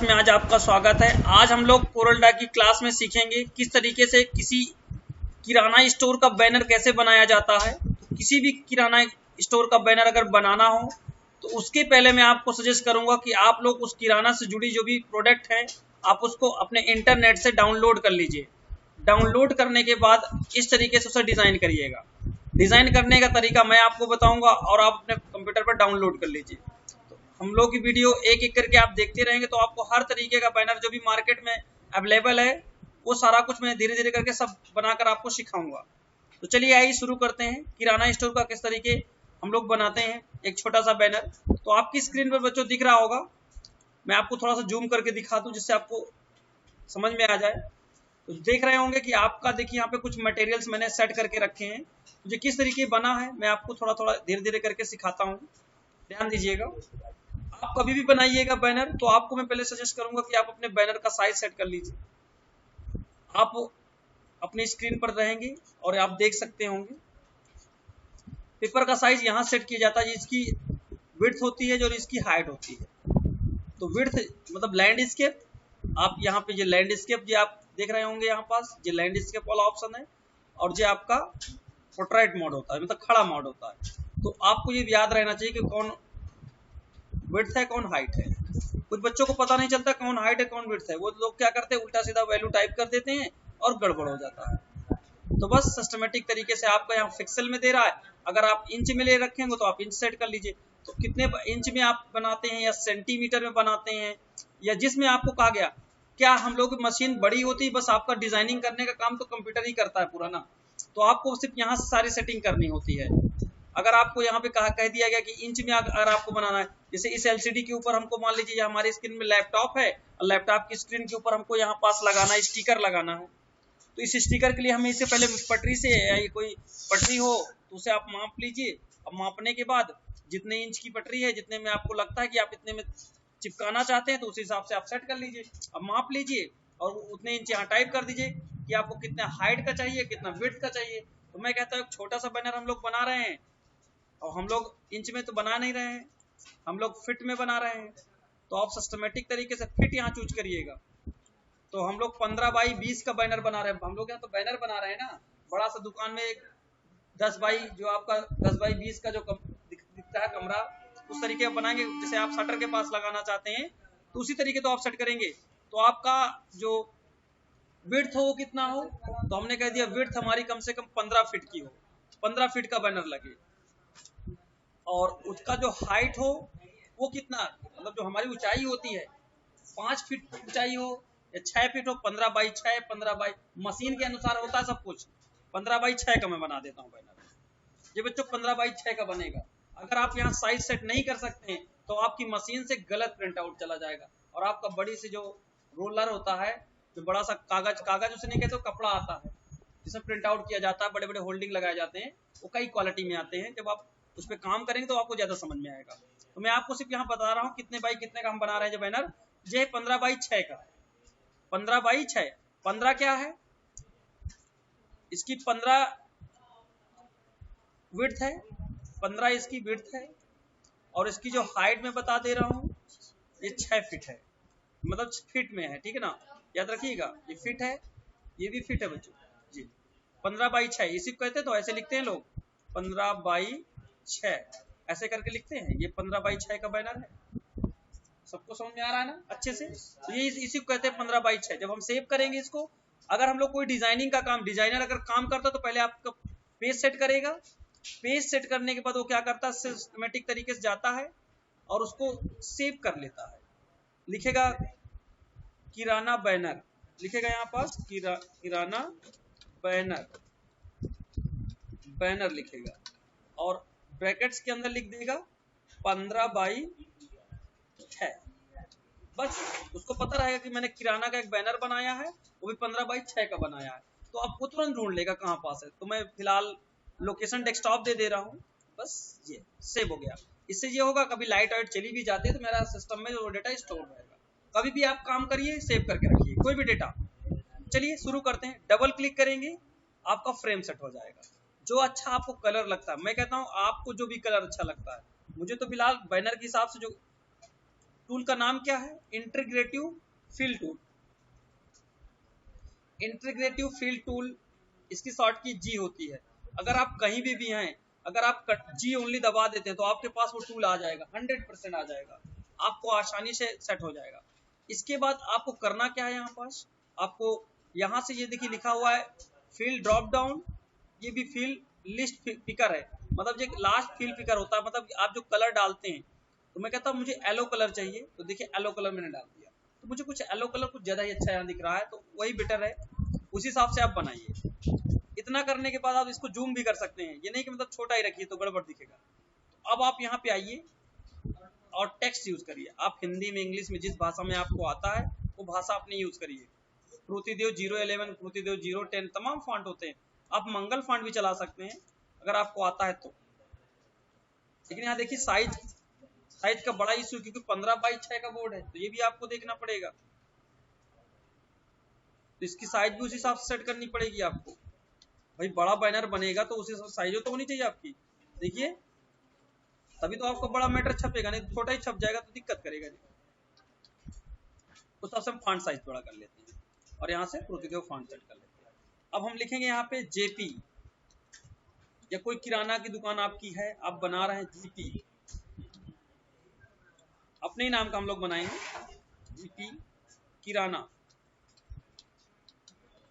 में आज आपका स्वागत है। आज हम लोग कोरलड्रा की क्लास में सीखेंगे किस तरीके से किसी किराना स्टोर का बैनर कैसे बनाया जाता है। किसी भी किराना स्टोर का बैनर अगर बनाना हो तो उसके पहले मैं आपको सजेस्ट करूंगा कि आप लोग उस किराना से जुड़ी जो भी प्रोडक्ट है आप उसको अपने इंटरनेट से डाउनलोड कर लीजिए। डाउनलोड करने के बाद इस तरीके से उसे डिज़ाइन करिएगा। डिज़ाइन करने का तरीका मैं आपको बताऊंगा और आप अपने कंप्यूटर पर डाउनलोड कर लीजिए। हम लोग की वीडियो एक एक करके आप देखते रहेंगे तो आपको हर तरीके का बैनर जो भी मार्केट में अवेलेबल है वो सारा कुछ मैं धीरे धीरे करके सब बनाकर आपको सिखाऊंगा। तो चलिए आइए शुरू करते हैं। किराना स्टोर का किस तरीके हम लोग बनाते हैं एक छोटा सा बैनर। तो आपकी स्क्रीन पर बच्चों दिख रहा होगा, मैं आपको थोड़ा सा जूम करके दिखा दूं जिससे आपको समझ में आ जाए। तो देख रहे होंगे कि आपका देखिए यहाँ पे कुछ मटेरियल्स मैंने सेट करके रखे हैं। जो किस तरीके बना है मैं आपको थोड़ा थोड़ा धीरे धीरे करके सिखाता हूँ, ध्यान दीजिएगा। आप कभी भी बनाइएगा बैनर तो आपको मैं पहले सजेस्ट करूंगा कि आप अपने बैनर का साइज सेट कर लीजिए। आप अपनी स्क्रीन पर रहेंगे और आप देख सकते होंगे पेपर का साइज यहाँ सेट किया जाता है। इसकी विड्थ होती है जो इसकी हाइट होती है। तो विड्थ मतलब लैंडस्केप, आप यहाँ पे ये लैंडस्केप जो आप देख रहे होंगे यहाँ पास ये लैंडस्केप वाला ऑप्शन है और ये आपका पोर्ट्रेट मोड होता है मतलब खड़ा मोड होता है। तो आपको ये याद रहना चाहिए कि कौन विड्थ है कौन हाइट है। कुछ बच्चों को पता नहीं चलता कौन हाइट है कौन विड्थ है, वो लोग क्या करते हैं उल्टा सीधा वैल्यू टाइप कर देते हैं और गड़बड़ हो जाता है। तो बस सिस्टमेटिक तरीके से आपका यहाँ पिक्सल में दे रहा है, अगर आप इंच में ले रखेंगे तो आप इंच सेट कर लीजिए। तो कितने इंच में आप बनाते हैं या सेंटीमीटर में बनाते हैं या जिसमें आपको कहा गया। क्या हम लोग की मशीन बड़ी होती है, बस आपका डिजाइनिंग करने का काम तो कंप्यूटर ही करता है पूरा ना। तो आपको सिर्फ यहाँ से सारी सेटिंग करनी होती है। अगर आपको यहाँ पे कह दिया गया कि इंच में अगर आपको बनाना है, जैसे इस एलसीडी के ऊपर हमको मान लीजिए हमारी स्क्रीन में लैपटॉप है और लैपटॉप की स्क्रीन के ऊपर हमको यहाँ पास लगाना है स्टिकर लगाना है। तो इस स्टिकर के लिए हमें इससे पहले पटरी से या कोई पटरी हो तो उसे आप माप लीजिए। अब मापने के बाद जितने इंच की पटरी है जितने में आपको लगता है कि आप इतने में चिपकाना चाहते हैं तो उस हिसाब से आप सेट कर लीजिए। अब माप लीजिए और उतने इंच यहाँ टाइप कर दीजिए कि आपको कितना हाइट का चाहिए कितना विड्थ का चाहिए। तो मैं कहता हूँ छोटा सा बैनर हम लोग बना रहे हैं और हम लोग इंच में तो बना नहीं रहे हैं, हम लोग फिट में बना रहे हैं। तो आप सिस्टमेटिक तरीके से फिट यहाँ चूज करिएगा। तो हम लोग 15 बाई 20 का बैनर बना रहे हैं। हम लोग यहाँ तो बैनर बना रहे हैं ना, बड़ा सा दुकान में एक 10 बाई जो आपका 10 बाई 20 का जो दिखता है कमरा उस तरीके का बनाएंगे। जैसे आप शटर के पास लगाना चाहते हैं तो उसी तरीके तो आप सेट करेंगे। तो आपका जो विड्थ हो वो कितना हो, तो हमने कह दिया विड्थ हमारी कम से कम 15 फीट की हो, 15 फीट का बैनर लगे। और उसका जो हाइट हो वो कितना मतलब जो हमारी ऊंचाई होती है 5 फीट ऊंचाई हो या 6 फीट हो, 15 बाई 6 15 बाई मशीन के अनुसार होता है सब कुछ। 15 बाई 6 का मैं बना देता हूँ बैनर। ये बच्चों 15 बाई 6 का बनेगा। अगर आप यहाँ साइज सेट नहीं कर सकते हैं तो आपकी मशीन से गलत प्रिंट आउट चला जाएगा और आपका बड़ी से जो रोलर होता है जो बड़ा सा कागज उसे नहीं कहते कपड़ा आता है जिसमें प्रिंट आउट किया जाता है, बड़े बड़े होल्डिंग लगाए जाते हैं, वो कई क्वालिटी में आते हैं। जब आप उस पर काम करेंगे तो आपको ज्यादा समझ में आएगा। तो मैं आपको सिर्फ यहाँ बता रहा हूँ कितने बाई कितने का हम बना रहे हैं जो बैनर। ये 15 बाई 6 का, 15 बाई 6। 15 क्या है इसकी 15 विड्थ है, 15 इसकी विड्थ है और इसकी जो हाइट में बता दे रहा हूँ ये 6 फीट है, मतलब फीट में है, ठीक है ना, याद रखिएगा। ये फिट है ये भी फिट है बच्चों जी। 15 बाई 6 इसी को कहते हैं, तो ऐसे लिखते हैं लोग 15 बाई 6 ऐसे करके लिखते हैं। ये 15 बाई 6 का बैनर है, सबको समझ में आ रहा है ना अच्छे से। तो ये इसी को कहते हैं 15 बाई 6। जब हम सेव करेंगे इसको, अगर हम लोग कोई डिजाइनिंग का काम डिजाइनर अगर काम करता तो पहले आपका पेज सेट करेगा। पेज सेट करने के बाद वो क्या करता है सिस्टमेटिक तरीके से जाता है और उसको सेव कर लेता है। लिखेगा किराना बैनर, लिखेगा यहाँ पास किराना बैनर, बैनर लिखेगा और ब्रैकेट्स के अंदर लिख देगा 15 बाई 6। बस उसको पता रहेगा कि मैंने किराना का एक बैनर बनाया है, वो भी 15 बाई 6 का बनाया है। तो आपको तुरंत ढूंढ लेगा कहाँ पास है। तो मैं फिलहाल लोकेशन डेस्कटॉप दे दे रहा हूँ, बस ये सेव हो गया। इससे ये होगा कभी लाइट वाइट चली भी जाती है तो मेरा सिस्टम में वो डेटा स्टोर रहेगा। कभी भी आप काम करिए सेव करके रखिए कोई भी डेटा। चलिए शुरू करते हैं। डबल क्लिक करेंगे आपका फ्रेम सेट हो जाएगा। जो अच्छा आपको कलर लगता है, मैं कहता हूँ आपको जो भी कलर अच्छा लगता है, मुझे तो फिलहाल बैनर के हिसाब से जो टूल का नाम क्या है? Integrative fill tool. Integrative fill tool, इसकी शॉर्ट की जी होती है। अगर आप कहीं भी हैं, अगर आप जी ओनली दबा देते हैं तो आपके पास वो टूल आ जाएगा, 100% आ जाएगा, आपको आसानी से सेट हो जाएगा। इसके बाद आपको करना क्या है, यहाँ पास आपको यहाँ से ये देखिए लिखा हुआ है फिल ड्रॉप डाउन, ये भी फिल लिस्ट पिकर है, मतलब ये लास्ट फिल पिकर होता है, मतलब आप जो कलर डालते हैं, तो मैं कहता हूँ मुझे येलो कलर चाहिए, तो देखिए येलो कलर मैंने डाल दिया, तो मुझे कुछ येलो कलर कुछ ज्यादा ही अच्छा यहाँ दिख रहा है, तो वही बेटर है, उसी हिसाब से आप बनाइए। इतना करने के बाद आप इसको जूम भी कर सकते हैं, ये नहीं कि मतलब छोटा ही रखिए तो गड़बड़ दिखेगा। तो अब आप यहाँ पे आइए और टेक्स्ट यूज करिए, आप हिंदी में इंग्लिश में जिस भाषा में आपको आता है वो भाषा अपनी यूज करिए। कृतिदेव 011, कृतिदेव 010 तमाम फॉन्ट होते हैं, आप मंगल फॉन्ट भी चला सकते हैं अगर आपको आता है तो। लेकिन यहाँ देखिए साइज का बड़ा इशू, क्योंकि 15x6 का बोर्ड है, तो ये भी आपको देखना पड़ेगा, तो इसकी साइज भी उसी हिसाब से सेट करनी पड़ेगी आपको। भाई बड़ा बैनर बनेगा तो उसी साइज तो होनी चाहिए आपकी, देखिए तभी तो आपको बड़ा मैटर छपेगा, नहीं तो छोटा ही छप जाएगा तो दिक्कत करेगा जी। उस हिसाब से हम फॉन्ट साइज थोड़ा कर लेते हैं और यहाँ से कृतिदेव फॉन्ट सेट कर लेते हैं। अब हम लिखेंगे यहाँ पे जेपी, या कोई किराना की दुकान आपकी है, आप बना रहे हैं जीपी, अपने ही नाम का हम लोग बनाएंगे जीपी किराना,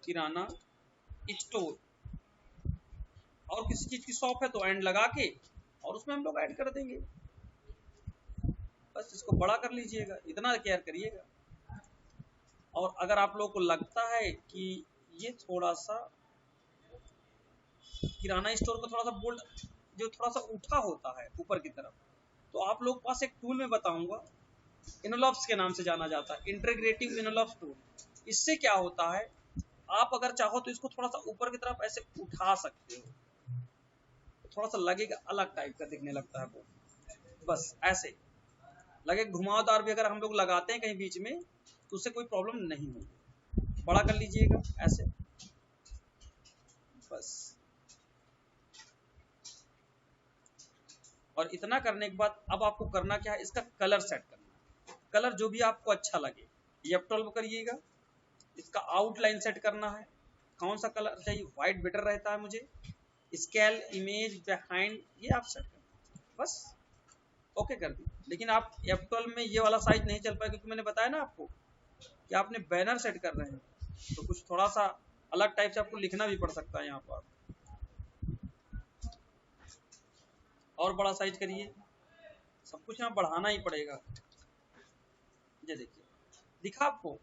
किराना स्टोर, और किसी चीज की शॉप है तो एंड लगा के और उसमें हम लोग ऐड कर देंगे, बस इसको बड़ा कर लीजिएगा, इतना केयर करिएगा। और अगर आप लोगों को लगता है कि ये थोड़ा सा किराना स्टोर को थोड़ा सा बोल्ड, जो थोड़ा सा उठा होता है ऊपर की तरफ, तो आप लोग पास एक टूल में बताऊंगा, इनोलॉफ्स के नाम से जाना जाता है, इंटीग्रेटिव इनोलॉफ्स टूल। इससे क्या होता है, आप अगर चाहो तो इसको थोड़ा सा ऊपर की तरफ ऐसे उठा सकते हो, तो थोड़ा सा लगेगा अलग टाइप का दिखने लगता है वो, बस ऐसे लगे घुमावदार भी अगर हम लोग लगाते हैं कहीं बीच में तो उससे कोई प्रॉब्लम नहीं होगी। बड़ा कर लीजिएगा ऐसे, बस। और इतना करने के बाद अब आपको करना क्या है, इसका कलर सेट करना है, कलर जो भी आपको अच्छा लगे F12 करिएगा। इसका आउटलाइन सेट करना है, कौन सा कलर चाहिए, व्हाइट बेटर रहता है मुझे, स्केल इमेज बिहाइंड ये आप सेट करना, बस ओके कर दी। लेकिन आप F12 में ये वाला साइज नहीं चल पाएगा, क्योंकि मैंने बताया ना आपको कि आपने बैनर सेट कर रहे हैं, तो कुछ थोड़ा सा अलग टाइप से आपको लिखना भी पड़ सकता है यहाँ पर। और बड़ा साइज करिए, सब कुछ यहाँ बढ़ाना ही पड़ेगा। ये देखिए दिखा आपको,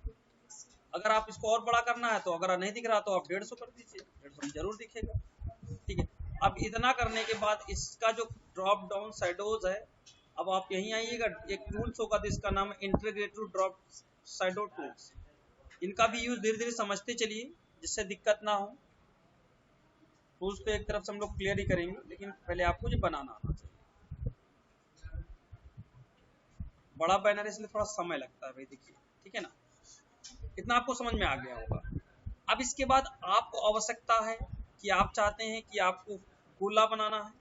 अगर आप इसको और बड़ा करना है तो अगर नहीं दिख रहा तो आप 150 कर दीजिए, 150 जरूर दिखेगा, ठीक है। अब इतना करने के बाद इसका जो ड्रॉप डाउन शैडोज है, अब आप यहीं आइएगा, एक टूल्स होगा तो इसका नाम है इंटीग्रेटिव ड्रॉप शैडो टूल्स। इनका भी यूज धीरे धीरे समझते चलिए जिससे दिक्कत ना हो। टूल्स तो एक तरफ से हम लोग क्लियर ही करेंगे, लेकिन पहले आपको जो बनाना आना चाहिए। बड़ा बैनर इसलिए थोड़ा समय लगता है भाई, देखिए ठीक है ना, इतना आपको समझ में आ गया होगा। अब इसके बाद आपको आवश्यकता है कि आप चाहते हैं कि आपको गोला बनाना है,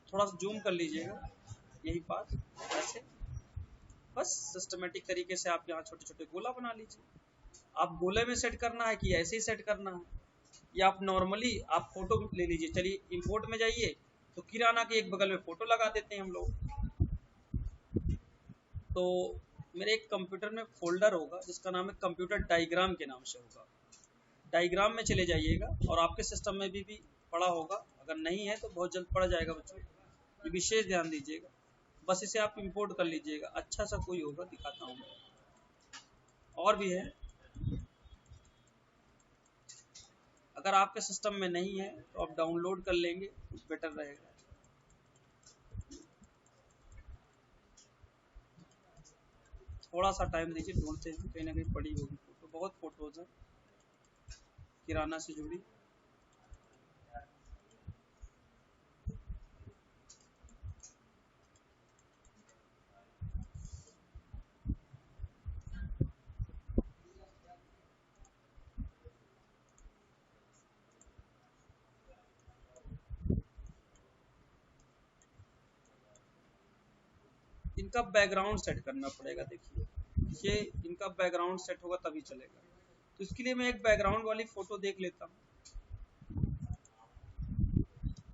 थोड़ा सा जूम कर लीजिएगा, यही पास ऐसे, बस सिस्टमेटिक तरीके से आप यहाँ छोटे छोटे गोला बना लीजिए। आप गोले में सेट करना है कि ऐसे ही सेट करना है, या आप नॉर्मली आप फोटो ले लीजिए। चलिए इंपोर्ट में जाइए, तो किराना के एक बगल में फोटो लगा देते हैं हम लोग। तो मेरे एक कंप्यूटर में फोल्डर होगा जिसका नाम है कंप्यूटर डायग्राम के नाम से होगा, डायग्राम में चले जाइएगा और आपके सिस्टम में भी पड़ा होगा, अगर नहीं है तो बहुत जल्द पड़ जाएगा बच्चों, ये विशेष ध्यान दीजिएगा। बस इसे आप इंपोर्ट कर लीजिएगा, अच्छा सा कोई होगा दिखाता हूँ, और भी है, अगर आपके सिस्टम में नहीं है तो आप डाउनलोड कर लेंगे तो बेटर रहेगा। थोड़ा सा टाइम दीजिए, ढूंढते हैं, कहीं ना कहीं पड़ी होगी फोटो, बहुत फोटोज है किराना से जुड़ी। इनका बैकग्राउंड सेट करना पड़ेगा। देखिए ये इनका बैकग्राउंड सेट होगा तभी चलेगा। तो इसके लिए मैं एक बैकग्राउंड वाली फोटो देख लेता हूँ।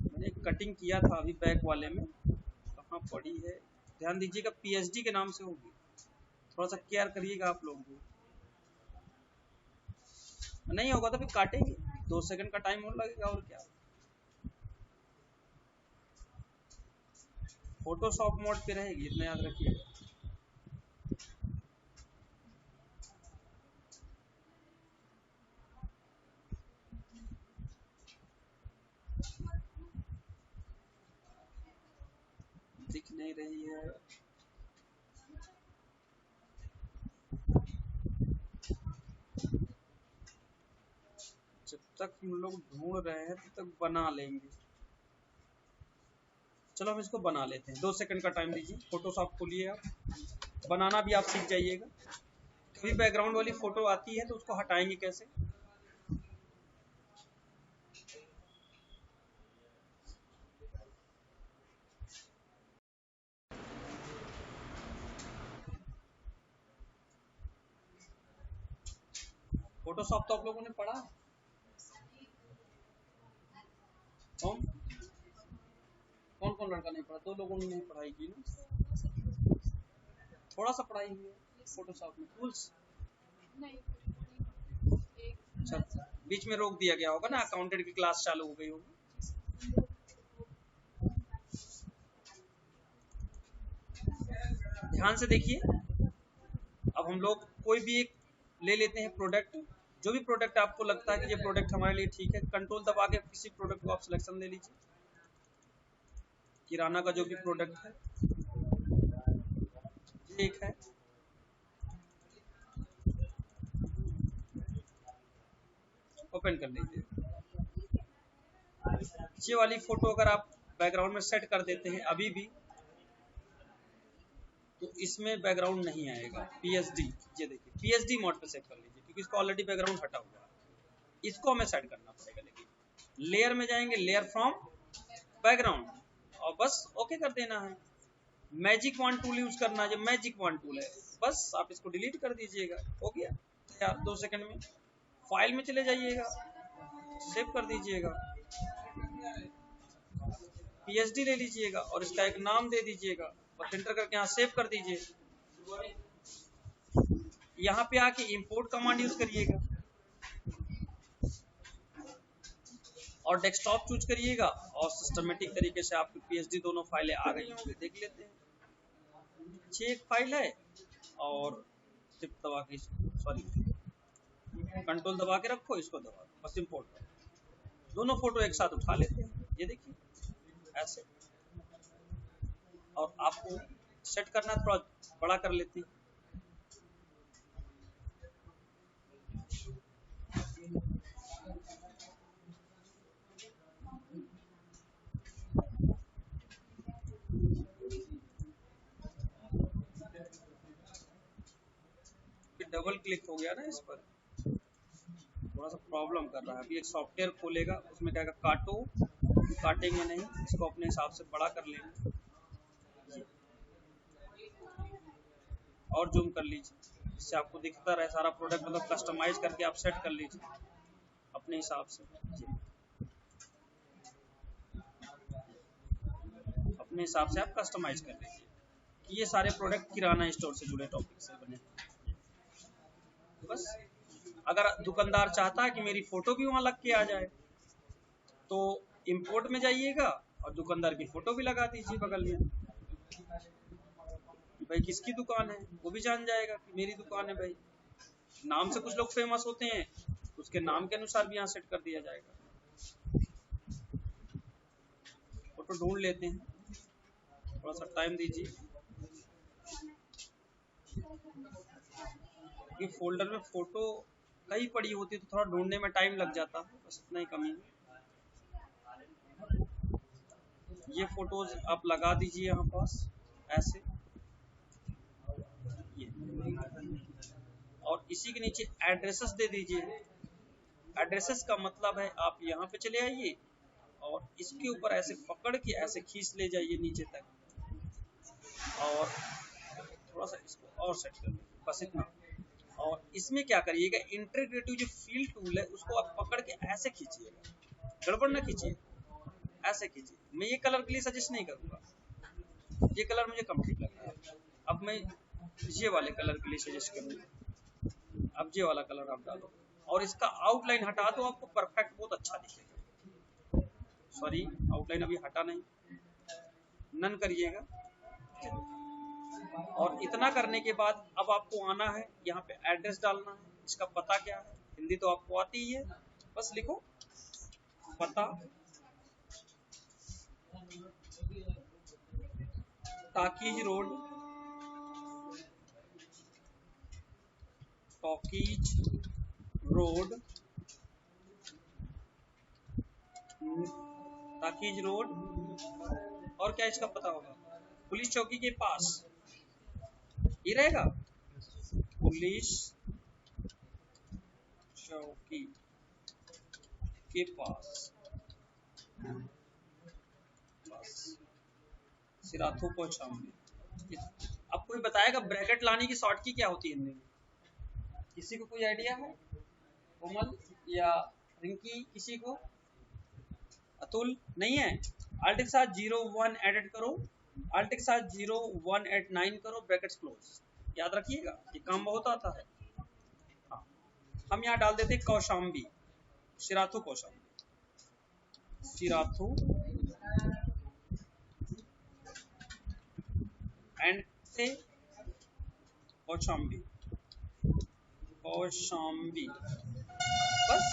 मैंने एक कटिंग किया था अभी बैक वाले में, कहाँ पड़ी है, ध्यान दीजिएगा, पीएचडी के नाम से होगी, थोड़ा सा केयर करिएगा आप लोग भी। नहीं होगा तो फिर काटेंगे, 2 सेकंड का टाइम और लगेगा और क्या। फोटोशॉप मोड पे रहेगी, इतना याद रखिएगा। दिख नहीं रही है, जब तक हम लोग ढूंढ रहे हैं तब तक बना लेंगे। चलो हम इसको बना लेते हैं, 2 सेकंड का टाइम दीजिए। फोटोशॉप खोलिए, आप बनाना भी आप सीख जाइएगा। कभी बैकग्राउंड वाली फोटो आती है तो उसको हटाएंगे कैसे। फोटोशॉप तो आप लोगों ने पढ़ा है, कौन कौन कौन लड़का नहीं पढ़ा? 2 लोगों ने नहीं पढ़ाई की ना, थोड़ा सा पढ़ाई हुई है फोटोशॉप में। टूल्स अच्छा, बीच में रोक दिया गया होगा ना, अकाउंटेंट की क्लास चालू हो गई होगी। ध्यान से देखिए, अब हम लोग कोई भी एक ले लेते हैं प्रोडक्ट, जो भी प्रोडक्ट आपको लगता है कि ये प्रोडक्ट हमारे लिए ठीक है, कंट्रोल दबा के किसी प्रोडक्ट को आप सिलेक्शन ले लीजिए। किराना का जो भी प्रोडक्ट है, ये एक है, ओपन कर लीजिए। ये वाली फोटो अगर आप बैकग्राउंड में सेट कर देते हैं अभी भी, तो इसमें बैकग्राउंड नहीं आएगा। पीएचडी, ये देखिए पीएचडी मोड पे सेट कर लीजिए, क्योंकि इसका ऑलरेडी बैकग्राउंड हटा हुआ है। इसको हमें सेट करना पड़ेगा, लेकिन लेयर में जाएंगे, लेयर फ्रॉम बैकग्राउंड, और बस ओके कर देना है। मैजिक वन टूल यूज करना है, जो मैजिक वन टूल है, बस आप इसको डिलीट कर दीजिएगा, हो गया तैयार 2 सेकंड में। फाइल में चले जाइएगा, सेव कर दीजिएगा, पीएचडी ले लीजिएगा और इसका एक नाम दे दीजिएगा और एंटर करके यहाँ सेव कर दीजिए। यहाँ पे आके इंपोर्ट कमांड यूज करिएगा और डेस्कटॉप चूज करिएगा, और सिस्टमेटिक तरीके से आपकी पीएचडी दोनों फाइलें आ गई होंगी। देख लेते हैं, ये एक फाइल है, और शिफ्ट दबा के, सॉरी कंट्रोल दबा के रखो, इसको दबा दो, बस इंपोर्ट करो। दोनों फोटो एक साथ उठा लेते हैं, ये देखिए ऐसे। और आपको सेट करना थोड़ा बड़ा कर लेते हैं। डबल क्लिक हो गया ना इस पर, थोड़ा सा प्रॉब्लम कर रहा है। अभी एक सॉफ्टवेयर खोलेगा, उसमें कहेगा काटो, काटेंगे नहीं, इसको अपने हिसाब से बड़ा कर लेंगे और जूम कर लीजिए, इससे आपको दिखता रहे सारा प्रोडक्ट। मतलब कस्टमाइज करके आप सेट कर लीजिए अपने हिसाब से, अपने हिसाब से आप कस्टमाइज कर लीजिए कि ये सारे प्रोडक्ट किराना स्टोर से जुड़े टॉपिक से बने। बस अगर दुकानदार चाहता है कि मेरी फोटो भी वहां लग के आ जाए, तो इंपोर्ट में जाइएगा और दुकानदार की फोटो भी लगा दीजिए बगल में, भाई किसकी दुकान है वो भी जान जाएगा कि मेरी दुकान है भाई। नाम से कुछ लोग फेमस होते हैं, उसके नाम के अनुसार भी यहाँ सेट कर दिया जाएगा। फोटो ढूंढ लेते हैं, थोड़ा सा टाइम दीजिए, ये फोल्डर में फोटो कई पड़ी होती है तो थोड़ा ढूंढने में टाइम लग जाता है, बस इतना ही कमी है। ये फोटोज आप लगा दीजिए यहाँ पास ऐसे, ये और इसी के नीचे एड्रेसेस दे दीजिए। एड्रेसेस का मतलब है आप यहाँ पे चले आइए और इसके ऊपर ऐसे पकड़ के ऐसे खींच ले जाइए नीचे तक, और थोड़ा सा इसको और सेट कर लीजिए, बस इतना। और इसमें क्या करिएगा, इंटीग्रेटिव जो फील टूल है उसको आप पकड़ के ऐसे खींचिएगा, गड़बड़ ना खींचिए, ऐसे कीजिए। मैं ये कलर के लिए सजेस्ट नहीं करूंगा, ये कलर मुझे कम ठीक लगता है। अब मैं ये वाले कलर के लिए सजेस्ट करूंगा। अब ये वाला कलर आप डालो और इसका आउटलाइन हटा दो, आपको परफेक्ट बहुत अच्छा दिखेगा। सॉरी, आउटलाइन अभी हटा नहीं, नन करिएगा। और इतना करने के बाद अब आपको आना है, यहाँ पे एड्रेस डालना है, इसका पता क्या है, हिंदी तो आपको आती ही है, बस लिखो पता ताकीज रोड, टॉकीज रोड, ताकीज रोड, और क्या इसका पता होगा, पुलिस चौकी के पास, ये रहेगा पुलिस चौकी के पास, बस सिराथू पहुंचाऊंगी। अब कोई बताएगा ब्रैकेट लाने की शॉर्ट की क्या होती है हिंदी में, किसी को कोई आइडिया है? कोमल या रिंकी, किसी को? अतुल नहीं है? अल्ट के साथ 01 एडिट करो, अल्ट के साथ 0189 करो, ब्रैकेट्स क्लोज, याद रखिएगा, ये काम बहुत आता है। हाँ, हम यहाँ डाल देते कौशाम्बी, सिराथू कौशाम्बी, सिराथू एंड से कौशाम्बी, कौशाम्बी, बस।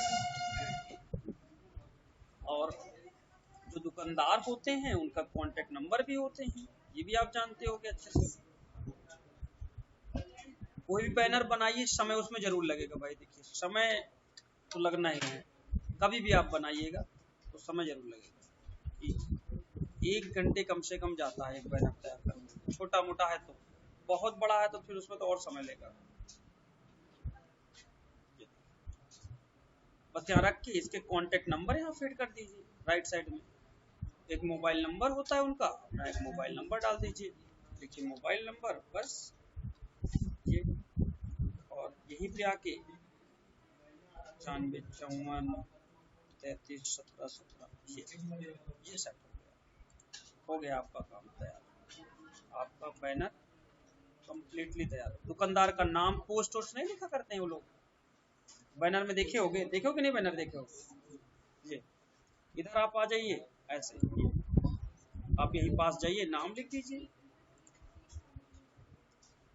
और जो दुकानदार होते हैं उनका कांटेक्ट नंबर भी होते हैं, ये भी आप जानते होंगे अच्छे से। कोई भी बैनर बनाइए, समय उसमें जरूर लगेगा भाई, देखिए समय तो लगना ही है, कभी भी आप बनाइएगा तो समय जरूर लगेगा कि 1 घंटे कम से कम जाता है एक बैनर तैयार करने में। छोटा मोटा है तो, बहुत बड़ा है तो फिर उसमें तो और समय लेगा। बस यहाँ रख के इसके कांटेक्ट नंबर यहाँ फीड कर दीजिए, राइट साइड में एक मोबाइल नंबर होता है उनका, अपना एक मोबाइल नंबर डाल दीजिए, देखिए मोबाइल नंबर, बस ये। और यहीं पे आके 95 54 33 17 17, ये सेट हो गया आपका काम तैयार, आपका बैनर कंप्लीटली तैयार। दुकानदार का नाम, पोस्ट वोस्ट नहीं लिखा करते हैं वो लोग बैनर में, देखे होगे, देखो कि नहीं बैनर देखे होगे, ये इधर आप आ जाइए, ऐसे आप यहीं पास जाइए, नाम लिख दीजिए,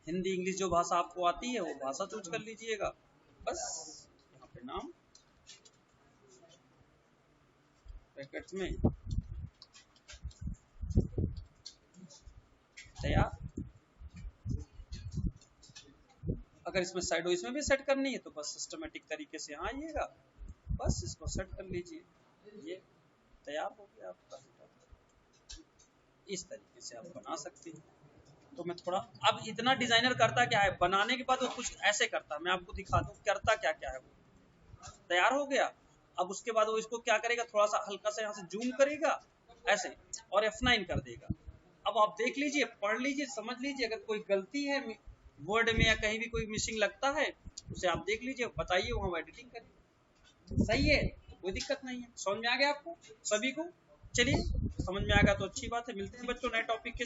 हिंदी इंग्लिश जो भाषा आपको आती है वो भाषा चूज कर लीजिएगा, बस यहाँ पे नाम ब्रैकेट्स में तैयार। अगर इसमें शैडो इसमें भी सेट करनी है तो बस सिस्टमेटिक तरीके से यहाँ आइएगा, बस इसको सेट कर लीजिए, ये तैयार हो गया आपका। इस तरीके से आप बना सकते हैं। तो मैं थोड़ा, अब इतना डिजाइनर करता क्या है, बनाने के बाद वो कुछ ऐसे करता है, मैं आपको दिखा दूं करता क्या क्या है। वो तैयार हो गया, अब उसके बाद वो इसको क्या करेगा, थोड़ा सा हल्का सा यहाँ से जूम करेगा ऐसे और F9 कर देगा। अब आप देख लीजिए, पढ़ लीजिए, समझ लीजिए, अगर कोई गलती है वर्ड में या कहीं भी कोई मिसिंग लगता है उसे आप देख लीजिए, बताइए, वहां एडिटिंग करिए, सही है, तो कोई दिक्कत नहीं है। समझ में आ गया आपको सभी को? चलिए, समझ में आ गया तो अच्छी बात है, मिलते हैं बच्चों नए टॉपिक के